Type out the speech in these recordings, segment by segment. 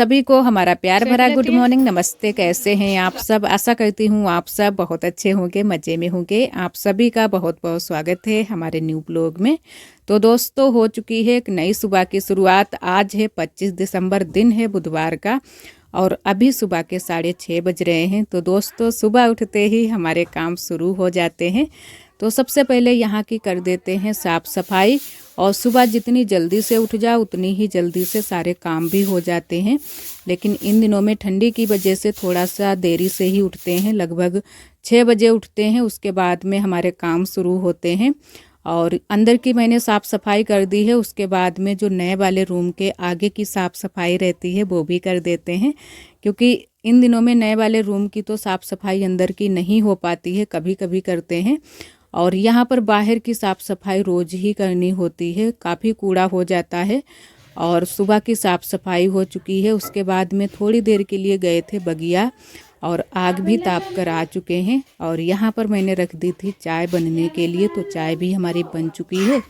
सभी को हमारा प्यार भरा गुड मॉर्निंग, नमस्ते। कैसे हैं आप सब? आशा करती हूँ आप सब बहुत अच्छे होंगे, मज़े में होंगे। आप सभी का बहुत बहुत स्वागत है हमारे न्यू ब्लॉग में। तो दोस्तों, हो चुकी है एक नई सुबह की शुरुआत। आज है 25 दिसंबर, दिन है बुधवार का और अभी सुबह के 6:30 बज रहे हैं। तो दोस्तों, सुबह उठते ही हमारे काम शुरू हो जाते हैं। तो सबसे पहले यहाँ की कर देते हैं साफ़ सफाई। और सुबह जितनी जल्दी से उठ जाओ उतनी ही जल्दी से सारे काम भी हो जाते हैं। लेकिन इन दिनों में ठंडी की वजह से थोड़ा सा देरी से ही उठते हैं, लगभग 6 बजे उठते हैं। उसके बाद में हमारे काम शुरू होते हैं। और अंदर की मैंने साफ़ सफाई कर दी है। उसके बाद में जो नए वाले रूम के आगे की साफ़ सफाई रहती है वो भी कर देते हैं, क्योंकि इन दिनों में नए वाले रूम की तो साफ़ सफाई अंदर की नहीं हो पाती है, कभी कभी करते हैं। और यहाँ पर बाहर की साफ़ सफाई रोज़ ही करनी होती है, काफ़ी कूड़ा हो जाता है। और सुबह की साफ़ सफाई हो चुकी है। उसके बाद में थोड़ी देर के लिए गए थे बगिया और आग भी ताप कर आ चुके हैं। और यहाँ पर मैंने रख दी थी चाय बनने के लिए, तो चाय भी हमारी बन चुकी है।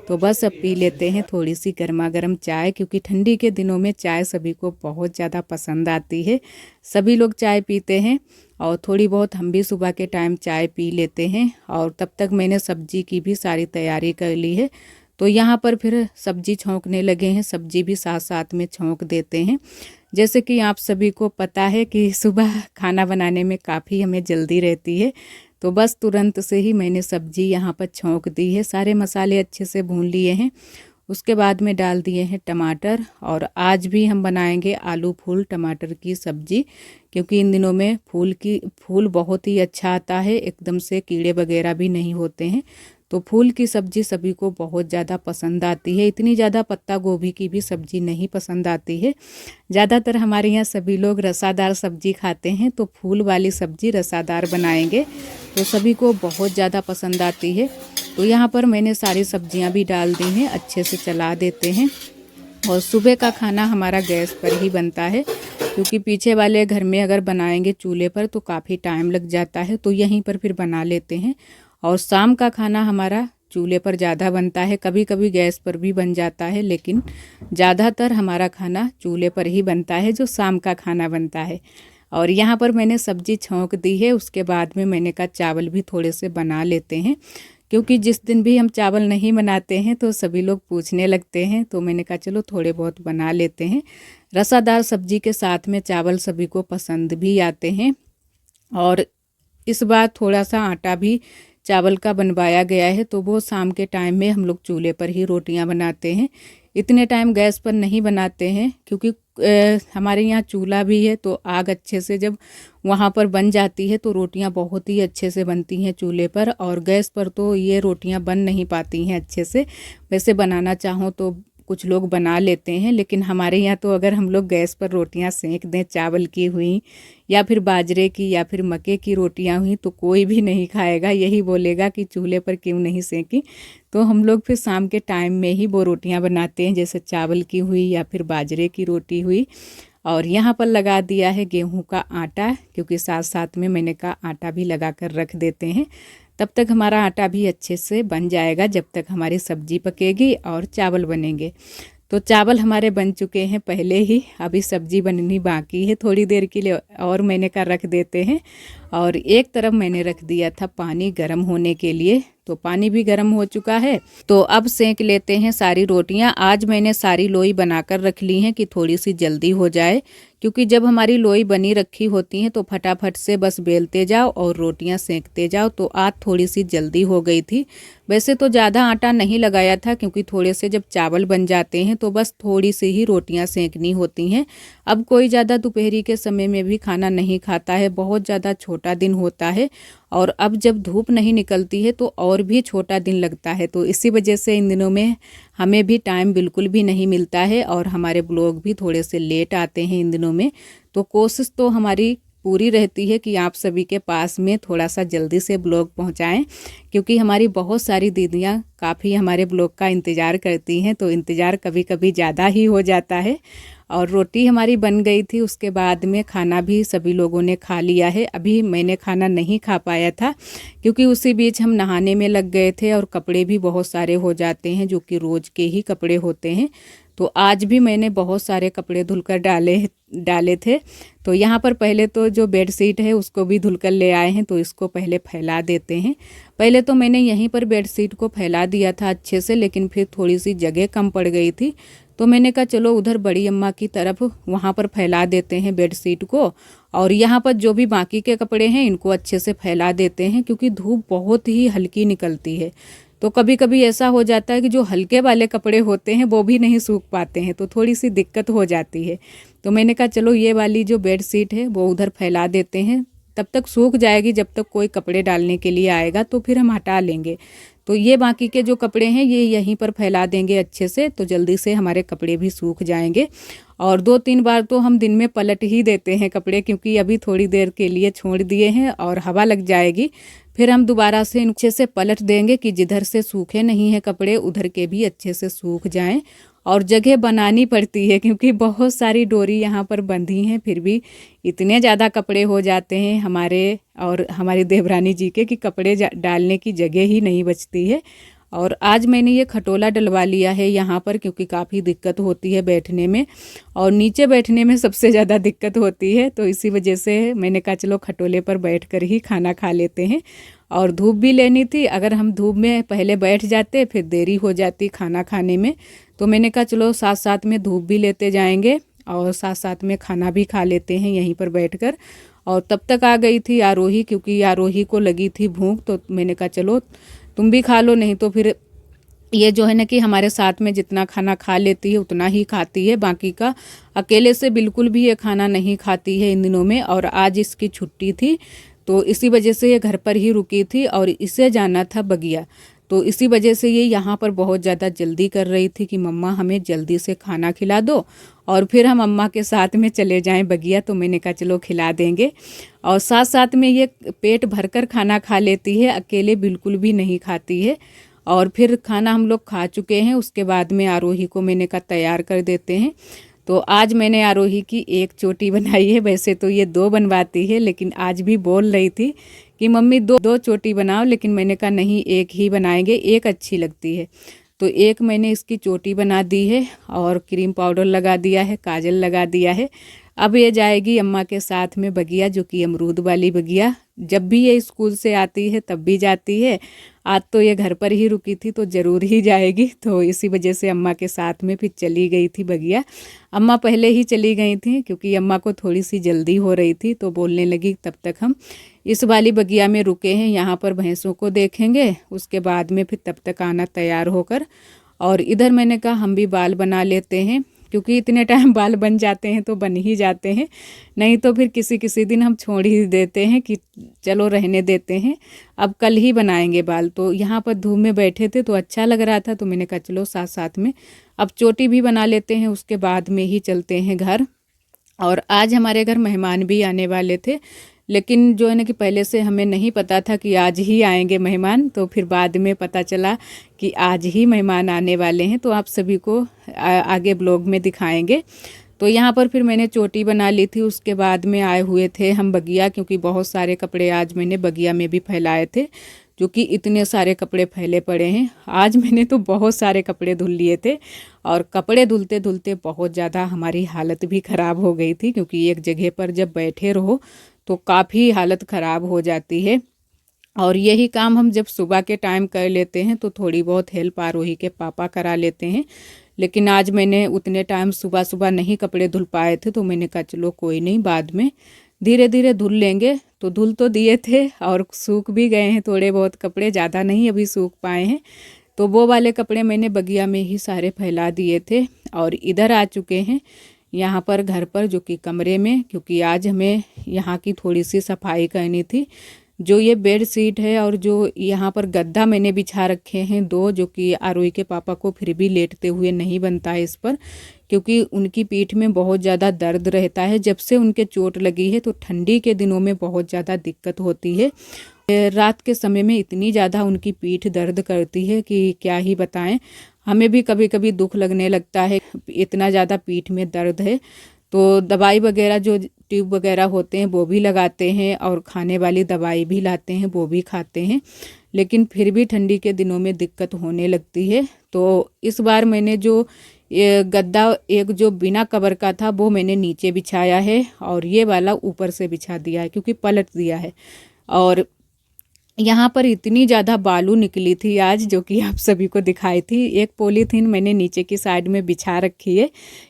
तो बस अब पी लेते हैं थोड़ी सी गर्मा गर्म चाय, क्योंकि ठंडी के दिनों में चाय सभी को बहुत ज़्यादा पसंद आती है। सभी लोग चाय पीते हैं और थोड़ी बहुत हम भी सुबह के टाइम चाय पी लेते हैं। और तब तक मैंने सब्जी की भी सारी तैयारी कर ली है। तो यहाँ पर फिर सब्जी छौंकने लगे हैं, सब्जी भी साथ साथ में छौंक देते हैं। जैसे कि आप सभी को पता है कि सुबह खाना बनाने में काफ़ी हमें जल्दी रहती है। तो बस तुरंत से ही मैंने सब्जी यहाँ पर छौंक दी है, सारे मसाले अच्छे से भून लिए हैं। उसके बाद में डाल दिए हैं टमाटर। और आज भी हम बनाएंगे आलू फूल टमाटर की सब्जी, क्योंकि इन दिनों में फूल बहुत ही अच्छा आता है, एकदम से कीड़े वगैरह भी नहीं होते हैं। तो फूल की सब्ज़ी सभी को बहुत ज़्यादा पसंद आती है। इतनी ज़्यादा पत्ता गोभी की भी सब्ज़ी नहीं पसंद आती है। ज़्यादातर हमारे यहाँ सभी लोग रसादार सब्ज़ी खाते हैं, तो फूल वाली सब्ज़ी रसादार बनाएंगे तो सभी को बहुत ज़्यादा पसंद आती है। तो यहाँ पर मैंने सारी सब्जियाँ भी डाल दी हैं, अच्छे से चला देते हैं। और सुबह का खाना हमारा गैस पर ही बनता है, क्योंकि पीछे वाले घर में अगर बनाएंगे चूल्हे पर तो काफ़ी टाइम लग जाता है, तो यहीं पर फिर बना लेते हैं। और शाम का खाना हमारा चूल्हे पर ज़्यादा बनता है, कभी कभी गैस पर भी बन जाता है, लेकिन ज़्यादातर हमारा खाना चूल्हे पर ही बनता है, जो शाम का खाना बनता है। और यहाँ पर मैंने सब्जी छौंक दी है। उसके बाद में मैंने कहा चावल भी थोड़े से बना लेते हैं, क्योंकि जिस दिन भी हम चावल नहीं बनाते हैं तो सभी लोग पूछने लगते हैं। तो मैंने कहा चलो थोड़े बहुत बना लेते हैं। रसादार सब्जी के साथ में चावल सभी को पसंद भी आते हैं। और इस बार थोड़ा सा आटा भी चावल का बनवाया गया है, तो वो शाम के टाइम में हम लोग चूल्हे पर ही रोटियां बनाते हैं। इतने टाइम गैस पर नहीं बनाते हैं, क्योंकि हमारे यहाँ चूल्हा भी है, तो आग अच्छे से जब वहाँ पर बन जाती है तो रोटियाँ बहुत ही अच्छे से बनती हैं चूल्हे पर। और गैस पर तो ये रोटियाँ बन नहीं पाती हैं अच्छे से। वैसे बनाना चाहो तो कुछ लोग बना लेते हैं, लेकिन हमारे यहाँ तो अगर हम लोग गैस पर रोटियाँ सेंक दें, चावल की हुई या फिर बाजरे की या फिर मक्के की रोटियाँ हुई, तो कोई भी नहीं खाएगा, यही बोलेगा कि चूल्हे पर क्यों नहीं सेंकी। तो हम लोग फिर शाम के टाइम में ही वो रोटियाँ बनाते हैं, जैसे चावल की हुई या फिर बाजरे की रोटी हुई। और यहाँ पर लगा दिया है गेहूं का आटा, क्योंकि साथ साथ में मैंने कहा आटा भी लगा कर रख देते हैं। तब तक हमारा आटा भी अच्छे से बन जाएगा, जब तक हमारी सब्जी पकेगी और चावल बनेंगे। तो चावल हमारे बन चुके हैं पहले ही, अभी सब्जी बननी बाकी है थोड़ी देर के लिए, और मैंने कहा रख देते हैं। और एक तरफ मैंने रख दिया था पानी गर्म होने के लिए, तो पानी भी गर्म हो चुका है। तो अब सेंक लेते हैं सारी रोटियां। आज मैंने सारी लोई बनाकर रख ली हैं कि थोड़ी सी जल्दी हो जाए, क्योंकि जब हमारी लोई बनी रखी होती हैं तो फटाफट से बस बेलते जाओ और रोटियां सेंकते जाओ। तो आज थोड़ी सी जल्दी हो गई थी। वैसे तो ज़्यादा आटा नहीं लगाया था, क्योंकि थोड़े से जब चावल बन जाते हैं तो बस थोड़ी सी ही रोटियां सेंकनी होती हैं। अब कोई ज़्यादा दोपहरी के समय में भी खाना नहीं खाता है, बहुत ज़्यादा छोटा दिन होता है। और अब जब धूप नहीं निकलती है तो और भी छोटा दिन लगता है। तो इसी वजह से इन दिनों में हमें भी टाइम बिल्कुल भी नहीं मिलता है, और हमारे ब्लॉग भी थोड़े से लेट आते हैं इन दिनों में। तो कोशिश तो हमारी पूरी रहती है कि आप सभी के पास में थोड़ा सा जल्दी से ब्लॉग पहुंचाएं, क्योंकि हमारी बहुत सारी दीदियां काफ़ी हमारे ब्लॉग का इंतज़ार करती हैं। तो इंतज़ार कभी कभी ज़्यादा ही हो जाता है। और रोटी हमारी बन गई थी, उसके बाद में खाना भी सभी लोगों ने खा लिया है। अभी मैंने खाना नहीं खा पाया था, क्योंकि उसी बीच हम नहाने में लग गए थे और कपड़े भी बहुत सारे हो जाते हैं, जो कि रोज़ के ही कपड़े होते हैं। तो आज भी मैंने बहुत सारे कपड़े धुलकर डाले थे। तो यहाँ पर पहले तो जो बेडशीट है उसको भी धुलकर ले आए हैं, तो इसको पहले फैला देते हैं। पहले तो मैंने यहीं पर बेडशीट को फैला दिया था अच्छे से, लेकिन फिर थोड़ी सी जगह कम पड़ गई थी, तो मैंने कहा चलो उधर बड़ी अम्मा की तरफ वहाँ पर फैला देते हैं बेडशीट को, और यहाँ पर जो भी बाकी के कपड़े हैं इनको अच्छे से फैला देते हैं, क्योंकि धूप बहुत ही हल्की निकलती है। तो कभी कभी ऐसा हो जाता है कि जो हल्के वाले कपड़े होते हैं वो भी नहीं सूख पाते हैं, तो थोड़ी सी दिक्कत हो जाती है। तो मैंने कहा चलो ये वाली जो बेडशीट है वो उधर फैला देते हैं, तब तक सूख जाएगी, जब तक कोई कपड़े डालने के लिए आएगा तो फिर हम हटा लेंगे। तो ये बाकी के जो कपड़े हैं ये यहीं पर फैला देंगे अच्छे से, तो जल्दी से हमारे कपड़े भी सूख जाएंगे। और 2-3 बार तो हम दिन में पलट ही देते हैं कपड़े, क्योंकि अभी थोड़ी देर के लिए छोड़ दिए हैं और हवा लग जाएगी, फिर हम दोबारा से अच्छे से पलट देंगे कि जिधर से सूखे नहीं हैं कपड़े उधर के भी अच्छे से सूख जाएं। और जगह बनानी पड़ती है, क्योंकि बहुत सारी डोरी यहाँ पर बंधी हैं, फिर भी इतने ज़्यादा कपड़े हो जाते हैं हमारे और हमारी देवरानी जी के कि कपड़े डालने की जगह ही नहीं बचती है। और आज मैंने ये खटोला डलवा लिया है यहाँ पर, क्योंकि काफ़ी दिक्कत होती है बैठने में, और नीचे बैठने में सबसे ज़्यादा दिक्कत होती है, तो इसी वजह से मैंने कहा चलो खटोले पर बैठकर ही खाना खा लेते हैं। और धूप भी लेनी थी, अगर हम धूप में पहले बैठ जाते फिर देरी हो जाती खाना खाने में, तो मैंने कहा चलो साथ साथ में धूप भी लेते जाएंगे और साथ साथ में खाना भी खा लेते हैं यहीं पर बैठकर। और तब तक आ गई थी आरोही, क्योंकि आरोही को लगी थी भूख, तो मैंने कहा चलो तुम भी खा लो, नहीं तो फिर ये जो है ना कि हमारे साथ में जितना खाना खा लेती है उतना ही खाती है, बाकी का अकेले से बिल्कुल भी ये खाना नहीं खाती है इन दिनों में। और आज इसकी छुट्टी थी, तो इसी वजह से ये घर पर ही रुकी थी और इसे जाना था बगिया, तो इसी वजह से ये यहाँ पर बहुत ज़्यादा जल्दी कर रही थी कि मम्मा हमें जल्दी से खाना खिला दो और फिर हम अम्मा के साथ में चले जाएं बगिया। तो मैंने कहा चलो खिला देंगे, और साथ साथ में ये पेट भरकर खाना खा लेती है, अकेले बिल्कुल भी नहीं खाती है। और फिर खाना हम लोग खा चुके हैं, उसके बाद में आरोही को मैंने कहा तैयार कर देते हैं। तो आज मैंने आरोही की एक चोटी बनाई है, वैसे तो ये 2 बनवाती है, लेकिन आज भी बोल रही थी कि मम्मी दो चोटी बनाओ, लेकिन मैंने कहा नहीं एक ही बनाएंगे, एक अच्छी लगती है। तो एक मैंने इसकी चोटी बना दी है और क्रीम पाउडर लगा दिया है, काजल लगा दिया है। अब ये जाएगी अम्मा के साथ में बगिया, जो कि अमरूद वाली बगिया, जब भी ये स्कूल से आती है तब भी जाती है। आज तो ये घर पर ही रुकी थी तो ज़रूर ही जाएगी, तो इसी वजह से अम्मा के साथ में फिर चली गई थी बगिया। अम्मा पहले ही चली गई थी, क्योंकि अम्मा को थोड़ी सी जल्दी हो रही थी, तो बोलने लगी तब तक हम इस वाली बगिया में रुके हैं, यहाँ पर भैंसों को देखेंगे, उसके बाद में फिर तब तक आना तैयार होकर। और इधर मैंने कहा हम भी बाल बना लेते हैं, क्योंकि इतने टाइम बाल बन जाते हैं तो बन ही जाते हैं, नहीं तो फिर किसी किसी दिन हम छोड़ ही देते हैं कि चलो रहने देते हैं, अब कल ही बनाएंगे बाल। तो यहाँ पर धूप में बैठे थे तो अच्छा लग रहा था, तो मैंने कहा चलो साथ साथ में अब चोटी भी बना लेते हैं, उसके बाद में ही चलते हैं घर। और आज हमारे घर मेहमान भी आने वाले थे, लेकिन जो है ना कि पहले से हमें नहीं पता था कि आज ही आएंगे मेहमान, तो फिर बाद में पता चला कि आज ही मेहमान आने वाले हैं, तो आप सभी को आगे ब्लॉग में दिखाएंगे। तो यहाँ पर फिर मैंने चोटी बना ली थी, उसके बाद में आए हुए थे हम बगिया, क्योंकि बहुत सारे कपड़े आज मैंने बगिया में भी फैलाए थे, जो कि इतने सारे कपड़े फैले पड़े हैं। आज मैंने तो बहुत सारे कपड़े धुल लिए थे, और कपड़े धुलते धुलते बहुत ज़्यादा हमारी हालत भी ख़राब हो गई थी, क्योंकि एक जगह पर जब बैठे रहो तो काफ़ी हालत ख़राब हो जाती है। और यही काम हम जब सुबह के टाइम कर लेते हैं तो थोड़ी बहुत हेल्प आरोही के पापा करा लेते हैं, लेकिन आज मैंने उतने टाइम सुबह सुबह नहीं कपड़े धुल पाए थे, तो मैंने कहा चलो कोई नहीं, बाद में धीरे धीरे धुल लेंगे। तो धुल तो दिए थे और सूख भी गए हैं थोड़े बहुत कपड़े, ज़्यादा नहीं अभी सूख पाए हैं, तो वो वाले कपड़े मैंने बगिया में ही सारे फैला दिए थे। और इधर आ चुके हैं यहाँ पर घर पर, जो कि कमरे में, क्योंकि आज हमें यहाँ की थोड़ी सी सफाई करनी थी। जो ये बेड शीट है और जो यहाँ पर गद्दा मैंने बिछा रखे हैं 2, जो कि आरोही के पापा को फिर भी लेटते हुए नहीं बनता है इस पर, क्योंकि उनकी पीठ में बहुत ज़्यादा दर्द रहता है। जब से उनके चोट लगी है तो ठंडी के दिनों में बहुत ज़्यादा दिक्कत होती है, रात के समय में इतनी ज़्यादा उनकी पीठ दर्द करती है कि क्या ही बताएं। हमें भी कभी कभी दुख लगने लगता है, इतना ज़्यादा पीठ में दर्द है, तो दवाई वगैरह जो ट्यूब वगैरह होते हैं वो भी लगाते हैं, और खाने वाली दवाई भी लाते हैं वो भी खाते हैं, लेकिन फिर भी ठंडी के दिनों में दिक्कत होने लगती है। तो इस बार मैंने जो ये गद्दा एक जो बिना कवर का था वो मैंने नीचे बिछाया है और ये वाला ऊपर से बिछा दिया है क्योंकि पलट दिया है। और यहाँ पर इतनी ज़्यादा बालू निकली थी आज, जो कि आप सभी को दिखाई थी। एक पॉलीथीन मैंने नीचे की साइड में बिछा रखी है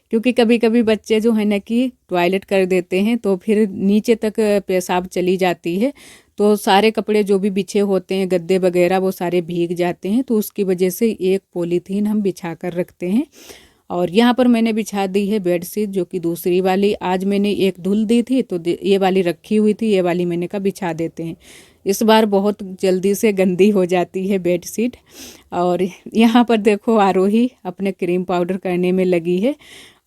क्योंकि कभी कभी बच्चे जो है ना कि टॉयलेट कर देते हैं तो फिर नीचे तक पेशाब चली जाती है, तो सारे कपड़े जो भी बिछे होते हैं गद्दे वगैरह वो सारे भीग जाते हैं, तो उसकी वजह से एक पॉलीथीन हम बिछा कर रखते हैं। और यहाँ पर मैंने बिछा दी है बेडशीट, जो कि दूसरी वाली आज मैंने एक धुल दी थी तो ये वाली रखी हुई थी, ये वाली मैंने कहा बिछा देते हैं। इस बार बहुत जल्दी से गंदी हो जाती है बेडशीट। और यहाँ पर देखो आरोही अपने क्रीम पाउडर करने में लगी है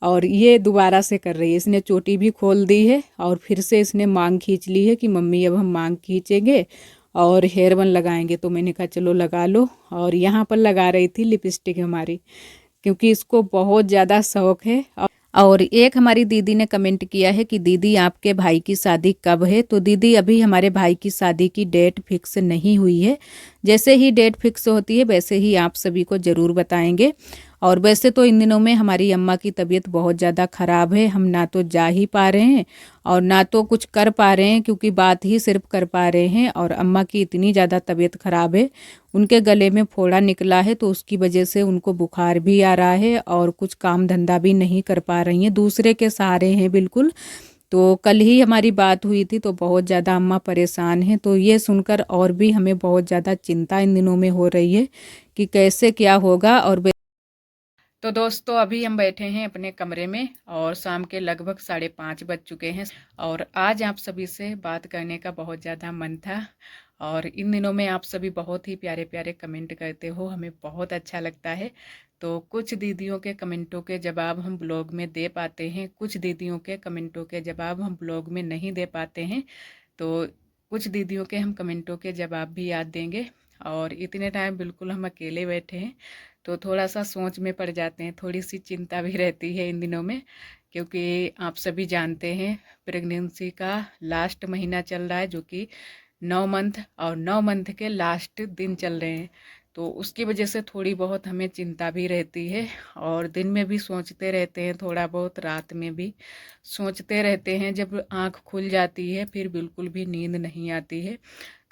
और ये दोबारा से कर रही है। इसने चोटी भी खोल दी है और फिर से इसने मांग खींच ली है कि मम्मी अब हम मांग खींचेंगे और हेयर बन लगाएंगे। तो मैंने कहा चलो लगा लो। और यहाँ पर लगा रही थी लिपस्टिक हमारी, क्योंकि इसको बहुत ज़्यादा शौक है। और एक हमारी दीदी ने कमेंट किया है कि दीदी आपके भाई की शादी कब है। तो दीदी अभी हमारे भाई की शादी की डेट फिक्स नहीं हुई है, जैसे ही डेट फिक्स होती है वैसे ही आप सभी को ज़रूर बताएंगे। और वैसे तो इन दिनों में हमारी अम्मा की तबीयत बहुत ज़्यादा ख़राब है, हम ना तो जा ही पा रहे हैं और ना तो कुछ कर पा रहे हैं, क्योंकि बात ही सिर्फ कर पा रहे हैं। और अम्मा की इतनी ज़्यादा तबीयत ख़राब है, उनके गले में फोड़ा निकला है, तो उसकी वजह से उनको बुखार भी आ रहा है और कुछ काम धंधा भी नहीं कर पा रही हैं, दूसरे के सहारे हैं बिल्कुल। तो कल ही हमारी बात हुई थी तो बहुत ज़्यादा अम्मा परेशान हैं। तो ये सुनकर और भी हमें बहुत ज़्यादा चिंता इन दिनों में हो रही है कि कैसे क्या होगा। और तो दोस्तों अभी हम बैठे हैं अपने कमरे में और शाम के लगभग 5:30 बज चुके हैं। और आज आप सभी से बात करने का बहुत ज़्यादा मन था। और इन दिनों में आप सभी बहुत ही प्यारे प्यारे कमेंट करते हो, हमें बहुत अच्छा लगता है। तो कुछ दीदियों के कमेंटों के जवाब हम ब्लॉग में दे पाते हैं, कुछ दीदियों के कमेंटों के जवाब हम ब्लॉग में नहीं दे पाते हैं। तो कुछ दीदियों के हम कमेंटों के जवाब भी याद देंगे। और इतने टाइम बिल्कुल हम अकेले बैठे हैं तो थोड़ा सा सोच में पड़ जाते हैं, थोड़ी सी चिंता भी रहती है इन दिनों में, क्योंकि आप सभी जानते हैं प्रेगनेंसी का लास्ट महीना चल रहा है, जो कि 9 मंथ और 9 मंथ के लास्ट दिन चल रहे हैं। तो उसकी वजह से थोड़ी बहुत हमें चिंता भी रहती है और दिन में भी सोचते रहते हैं, थोड़ा बहुत रात में भी सोचते रहते हैं। जब आँख खुल जाती है फिर बिल्कुल भी नींद नहीं आती है,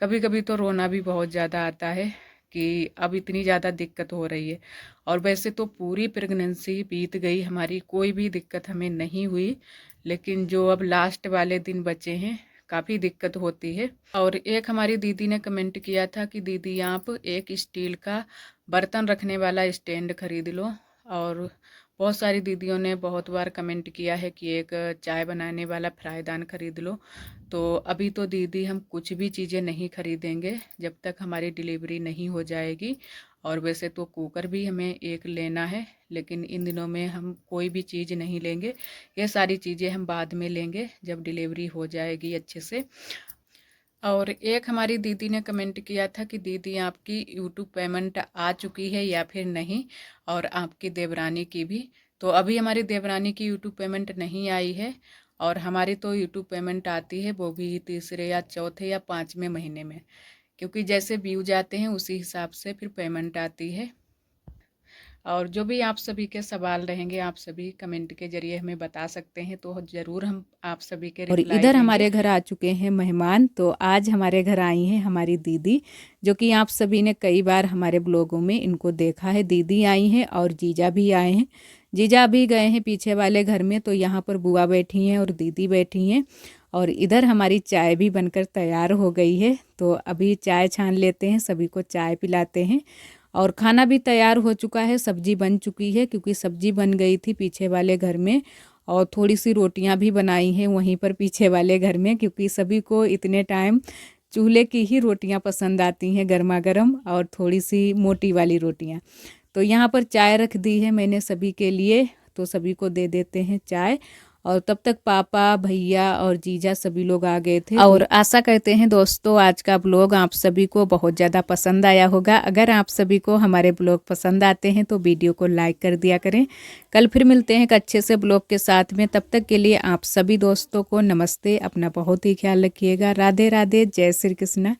कभी कभी तो रोना भी बहुत ज़्यादा आता है कि अब इतनी ज़्यादा दिक्कत हो रही है। और वैसे तो पूरी प्रेगनेंसी बीत गई हमारी, कोई भी दिक्कत हमें नहीं हुई, लेकिन जो अब लास्ट वाले दिन बचे हैं काफ़ी दिक्कत होती है। और एक हमारी दीदी ने कमेंट किया था कि दीदी आप एक स्टील का बर्तन रखने वाला स्टैंड खरीद लो। और बहुत सारी दीदियों ने बहुत बार कमेंट किया है कि एक चाय बनाने वाला फ्राईदान खरीद लो। तो अभी तो दीदी हम कुछ भी चीज़ें नहीं खरीदेंगे जब तक हमारी डिलीवरी नहीं हो जाएगी। और वैसे तो कुकर भी हमें एक लेना है, लेकिन इन दिनों में हम कोई भी चीज़ नहीं लेंगे, ये सारी चीज़ें हम बाद में लेंगे जब डिलीवरी हो जाएगी अच्छे से। और एक हमारी दीदी ने कमेंट किया था कि दीदी आपकी यूट्यूब पेमेंट आ चुकी है या फिर नहीं, और आपकी देवरानी की भी। तो अभी हमारी देवरानी की यूट्यूब पेमेंट नहीं आई है और हमारी तो यूट्यूब पेमेंट आती है वो भी तीसरे या चौथे या 5वें महीने में, क्योंकि जैसे व्यूज आते हैं उसी हिसाब से फिर पेमेंट आती है। और जो भी आप सभी के सवाल रहेंगे आप सभी कमेंट के जरिए हमें बता सकते हैं, तो ज़रूर हम आप सभी के और रिप्लाई इधर देंगे। हमारे घर आ चुके हैं मेहमान। तो आज हमारे घर आई हैं हमारी दीदी, जो कि आप सभी ने कई बार हमारे ब्लॉगों में इनको देखा है। दीदी आई हैं और जीजा भी आए हैं। जीजा भी गए हैं पीछे वाले घर में, तो यहाँ पर बुआ बैठी हैं और दीदी बैठी हैं। और इधर हमारी चाय भी बनकर तैयार हो गई है, तो अभी चाय छान लेते हैं, सभी को चाय पिलाते हैं। और खाना भी तैयार हो चुका है, सब्जी बन चुकी है, क्योंकि सब्जी बन गई थी पीछे वाले घर में। और थोड़ी सी रोटियां भी बनाई हैं वहीं पर पीछे वाले घर में, क्योंकि सभी को इतने टाइम चूल्हे की ही रोटियां पसंद आती हैं, गर्मा गर्म और थोड़ी सी मोटी वाली रोटियां। तो यहाँ पर चाय रख दी है मैंने सभी के लिए, तो सभी को दे देते हैं चाय। और तब तक पापा भैया और जीजा सभी लोग आ गए थे। और आशा करते हैं दोस्तों आज का ब्लॉग आप सभी को बहुत ज़्यादा पसंद आया होगा। अगर आप सभी को हमारे ब्लॉग पसंद आते हैं तो वीडियो को लाइक कर दिया करें। कल फिर मिलते हैं एक अच्छे से ब्लॉग के साथ में, तब तक के लिए आप सभी दोस्तों को नमस्ते। अपना बहुत ही ख्याल रखिएगा। राधे राधे, जय श्री कृष्ण।